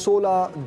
16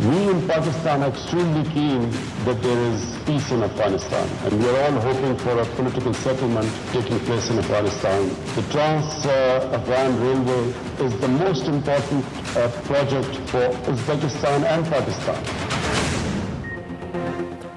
We in Pakistan are extremely keen that there is peace in Afghanistan, and we are all hoping for a political settlement taking place in Afghanistan. The Trans-Afghan Railway is the most important project for Uzbekistan and Pakistan.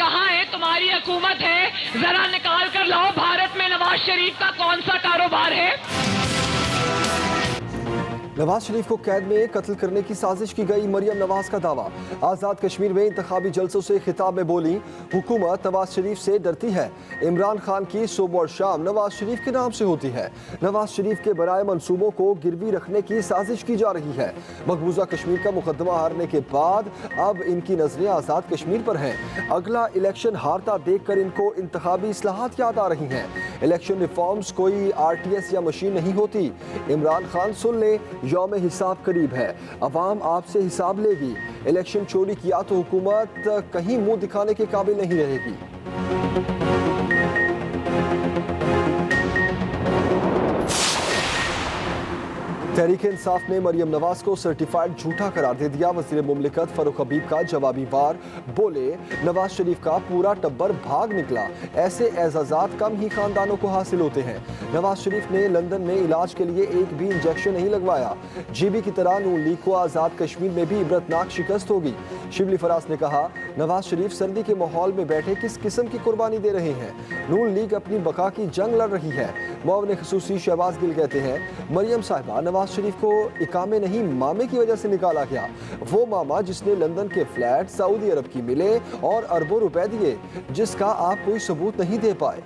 کہاں ہے تمہاری حکومت ہے؟ ذرا نکال کر لاؤ بھارت میں نواز شریف کا کون سا کاروبار ہے؟ نواز شریف کو قید میں قتل کرنے کی سازش کی گئی، مریم نواز کا دعویٰ۔ آزاد کشمیر میں انتخابی جلسوں سے خطاب میں بولی، حکومت نواز شریف سے ڈرتی ہے، عمران خان کی صبح اور شام نواز شریف کے نام سے ہوتی ہے، نواز شریف کے برائے منصوبوں کو گروی رکھنے کی سازش کی جا رہی ہے۔ مقبوضہ کشمیر کا مقدمہ ہارنے کے بعد اب ان کی نظریں آزاد کشمیر پر ہیں، اگلا الیکشن ہارتا دیکھ کر ان کو انتخابی اصلاحات یاد آ رہی ہیں۔ الیکشن ریفارمز کوئی RTS یا مشین نہیں ہوتی، عمران خان سن لیں، یوم حساب قریب ہے، عوام آپ سے حساب لے گی، الیکشن چوری کیا تو حکومت کہیں منہ دکھانے کے قابل نہیں رہے گی۔ تحریک انصاف نے مریم نواز کو سرٹیفائیڈ جھوٹا قرار دے دیا، وزیر مملکت فاروق حبیب کا جوابی وار، بولے نواز شریف کا پورا ٹبر بھاگ نکلا، ایسے اعزازات کم ہی خاندانوں کو حاصل ہوتے ہیں۔ نواز شریف نے لندن میں علاج کے لیے ایک بھی انجیکشن نہیں لگوایا، GB کی طرح نون لیگ کو آزاد کشمیر میں بھی عبرتناک شکست ہوگی۔ شبلی فراز نے کہا، نواز شریف سردی کے ماحول میں بیٹھے کس قسم کی قربانی دے رہے ہیں، نون لیگ اپنی بقا کی جنگ لڑ رہی ہے۔ معاون خصوصی شہباز گل کہتے ہیں، مریم صاحبہ نواز شریف کو اقامے نہیں مامے کی وجہ سے نکالا گیا، وہ ماما جس نے لندن کے فلیٹ سعودی عرب کی ملے اور اربوں روپے دیے، جس کا آپ کوئی ثبوت نہیں دے پائے۔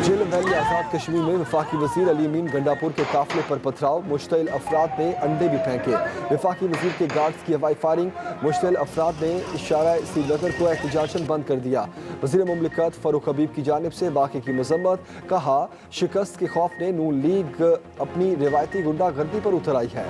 جہلم ویلی آزاد کشمیر میں وفاقی وزیر علی امین گنڈاپور کے قافلے پر پتھراؤ، مشتعل افراد نے انڈے بھی پھینکے، وفاقی وزیر کے گارڈز کی ہوائی فائرنگ، مشتعل افراد نے شارع سری نگر کو احتجاجاً بند کر دیا۔ وزیر مملکت فاروق حبیب کی جانب سے واقعے کی مذمت، کہا شکست کے خوف نے نون لیگ اپنی روایتی گنڈا گردی پر اتر آئی ہے۔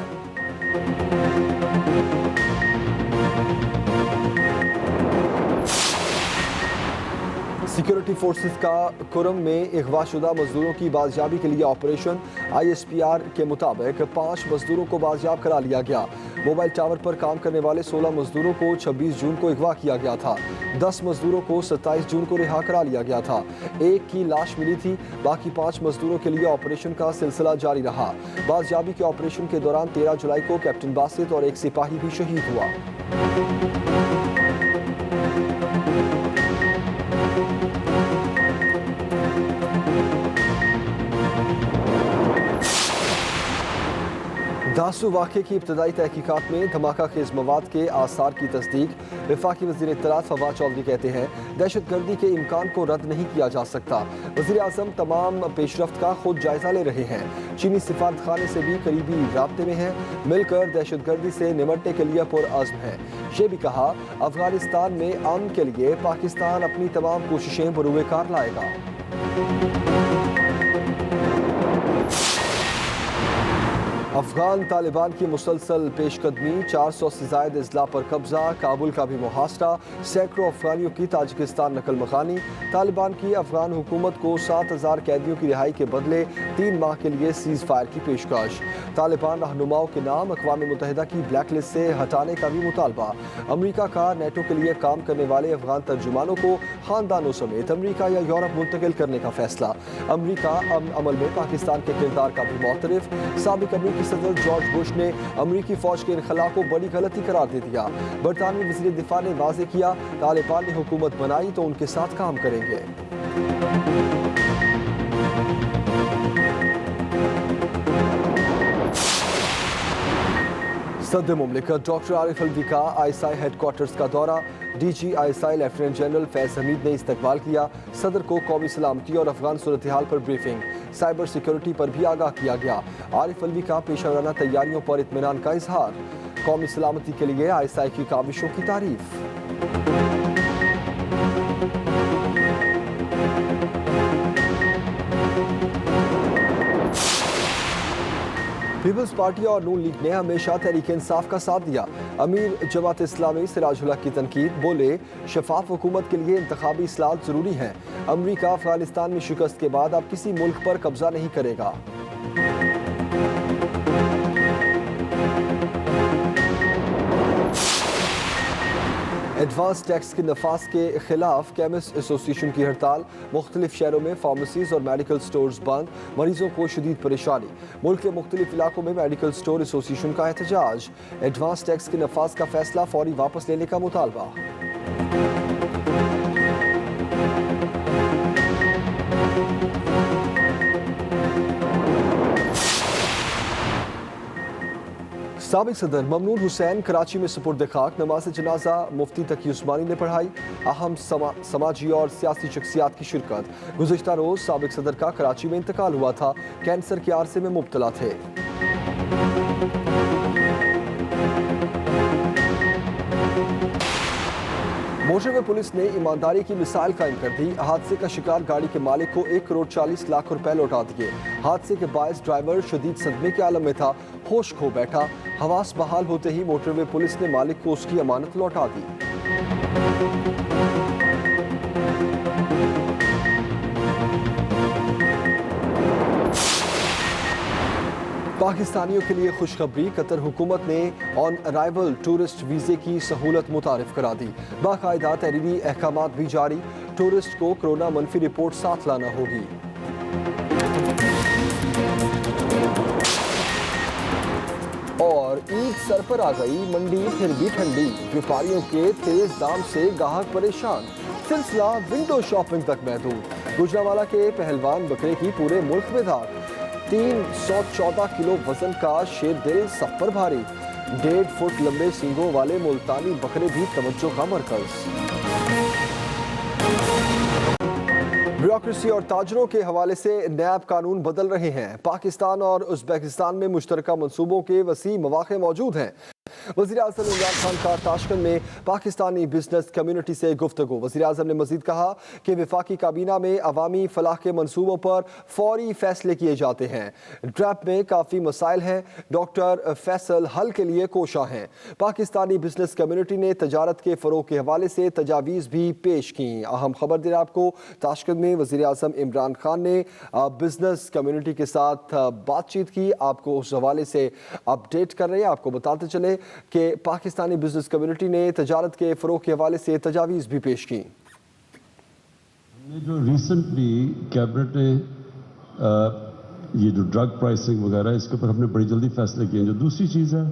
سیکیورٹی فورسز کا کرم میں اغوا شدہ مزدوروں کی بازیابی کے لیے آپریشن، ISPR کے مطابق 5 مزدوروں کو بازیاب کرا لیا گیا۔ موبائل ٹاور پر کام کرنے والے 16 مزدوروں کو 26 جون کو اغوا کیا گیا تھا، 10 مزدوروں کو 27 جون کو رہا کرا لیا گیا تھا، ایک کی لاش ملی تھی، باقی 5 مزدوروں کے لیے آپریشن کا سلسلہ جاری رہا۔ بازیابی کے آپریشن کے دوران 13 جولائی کو کیپٹن باسط اور ایک سپاہی بھی شہید ہوا۔ داسو واقعے کی ابتدائی تحقیقات میں دھماکہ خیز مواد کے آثار کی تصدیق، وفاقی وزیر اطلاعات فواد چودھری کہتے ہیں دہشت گردی کے امکان کو رد نہیں کیا جا سکتا۔ وزیر اعظم تمام پیش رفت کا خود جائزہ لے رہے ہیں، چینی سفارت خانے سے بھی قریبی رابطے میں ہیں، مل کر دہشت گردی سے نمٹنے کے لیے پرعزم ہیں۔ یہ بھی کہا افغانستان میں امن کے لیے پاکستان اپنی تمام کوششیں بروئے کار لائے گا۔ افغان طالبان کی مسلسل پیش قدمی، 400 سے زائد اضلاع پر قبضہ، کابل کا بھی محاصرہ، سینکڑوں افغانیوں کی تاجکستان نقل مکانی۔ طالبان کی افغان حکومت کو 7000 قیدیوں کی رہائی کے بدلے 3 ماہ کے لیے سیز فائر کی پیشکش۔ طالبان رہنماؤں کے نام اقوام متحدہ کی بلیک لسٹ سے ہٹانے کا بھی مطالبہ۔ امریکہ کا نیٹو کے لیے کام کرنے والے افغان ترجمانوں کو خاندانوں سمیت امریکہ یا یورپ منتقل کرنے کا فیصلہ۔ امریکہ امن عمل میں پاکستان کے کردار کا بھی معترف۔ سابق امریکی صدر جارج بش نے امریکی فوج کے انخلا کو بڑی غلطی قرار دے دیا۔ برطانوی وزیر دفاع نے واضح کیا، طالبان نے حکومت بنائی تو ان کے ساتھ کام کریں گے۔ صدر مملکت ڈاکٹر عارف الوی کا ISI ہیڈ کوارٹرز کا دورہ، DG ISI لیفٹیننٹ جنرل فیض حمید نے استقبال کیا۔ صدر کو قومی سلامتی اور افغان صورتحال پر بریفنگ، سائبر سیکیورٹی پر بھی آگاہ کیا گیا۔ عارف الوی کا پیشہ ورانہ تیاریوں پر اطمینان کا اظہار، قومی سلامتی کے لیے ISI کی کاوشوں کی تعریف۔ پیپلز پارٹی اور نون لیگ نے ہمیشہ تحریک انصاف کا ساتھ دیا، امیر جماعت اسلامی سراج الحق کی تنقید، بولے شفاف حکومت کے لیے انتخابی اصلاحات ضروری ہیں، امریکہ افغانستان میں شکست کے بعد اب کسی ملک پر قبضہ نہیں کرے گا۔ ایڈوانس ٹیکس کے نفاذ کے خلاف کیمسٹ ایسوسی ایشن کی ہڑتال، مختلف شہروں میں فارمیسیز اور میڈیکل سٹورز بند، مریضوں کو شدید پریشانی۔ ملک کے مختلف علاقوں میں میڈیکل سٹور ایسوسی ایشن کا احتجاج، ایڈوانس ٹیکس کے نفاذ کا فیصلہ فوری واپس لینے کا مطالبہ۔ سابق صدر ممنون حسین کراچی میں سپرد خاک، نماز جنازہ مفتی تقی عثمانی نے پڑھائی، اہم سماجی اور سیاسی شخصیات کی شرکت۔ گزشتہ روز سابق صدر کا کراچی میں انتقال ہوا تھا، کینسر کے عارضے میں مبتلا تھے۔ موٹر وے پولیس نے ایمانداری کی مثال قائم کر دی، حادثے کا شکار گاڑی کے مالک کو 1 کروڑ 40 لاکھ روپے لوٹا دیے۔ حادثے کے باعث ڈرائیور شدید صدمے کے عالم میں تھا، ہوش کھو بیٹھا، حواس بحال ہوتے ہی موٹر وے پولیس نے مالک کو اس کی امانت لوٹا دی۔ پاکستانیوں کے لیے خوشخبری، قطر حکومت نے آن ارائیول ٹورسٹ ویزے کی سہولت متعارف کرا دی، باقاعدہ تحریری احکامات بھی جاری، ٹورسٹ کو کرونا منفی رپورٹ ساتھ لانا ہوگی۔ اور عید سر پر آ گئی، منڈی پھر بھی ٹھنڈی، ویپاریوں کے تیز دام سے گاہک پریشان، سلسلہ ونڈو شاپنگ تک محدود۔ گوجرانوالہ کے پہلوان بکرے کی پورے ملک میں دھاک، 314 کلو وزن کا شیر دل سب پر بھاری، 1.5 فٹ لمبے سینگوں والے ملتانی بکرے بھی توجہ کا مرکز۔ بیوروکریسی اور تاجروں کے حوالے سے نیب قانون بدل رہے ہیں، پاکستان اور ازبکستان میں مشترکہ منصوبوں کے وسیع مواقع موجود ہیں۔ وزیر اعظم عمران خان کا تاشقند میں پاکستانی بزنس کمیونٹی سے گفتگو، وزیر اعظم نے مزید کہا کہ وفاقی کابینہ میں عوامی فلاح کے منصوبوں پر فوری فیصلے کیے جاتے ہیں، ڈریپ میں کافی مسائل ہیں، ڈاکٹر فیصل حل کے لیے کوشاں ہیں۔ پاکستانی بزنس کمیونٹی نے تجارت کے فروغ کے حوالے سے تجاویز بھی پیش کیں۔ اہم خبر دے رہا آپ کو، تاشقند میں وزیر اعظم عمران خان نے بزنس کمیونٹی کے ساتھ بات چیت کی، آپ کو اس حوالے سے اپڈیٹ کر رہے ہیں۔ آپ کو بتاتے چلے کہ پاکستانی بزنس کمیونٹی نے تجارت کے فروغ کے حوالے سے تجاویز بھی پیش کی۔ جو ریسنٹلی کیبنٹ نے یہ جو ڈرگ پرائسنگ وغیرہ اس کے اوپر ہم نے بڑی جلدی فیصلے کیے ہیں۔ جو دوسری چیز ہے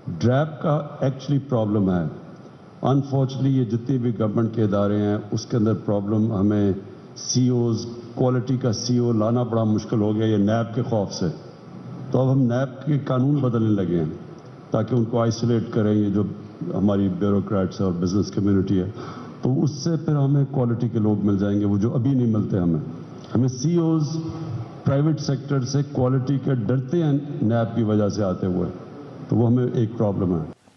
ڈریپ کا ایکچولی پرابلم ہے، انفارچونیٹلی یہ جتنے بھی گورنمنٹ کے ادارے ہیں اس کے اندر پرابلم، ہمیں سی اوز کوالٹی کا سی او لانا بڑا مشکل ہو گیا یہ نیب کے خوف سے، تو اب ہم نیب کے قانون بدلنے لگے ہیں تاکہ ان کو آئسولیٹ کریں، یہ جو ہماری بیوروکریٹس اور بزنس کمیونٹی ہے، تو اس سے پھر ہمیں کوالٹی کے لوگ مل جائیں گے، وہ جو ابھی نہیں ملتے ہمیں سی اوز پرائیویٹ سیکٹر سے کوالٹی کے ڈرتے ہیں نیب کی وجہ سے آتے ہوئے، تو وہ ہمیں ایک پرابلم ہے۔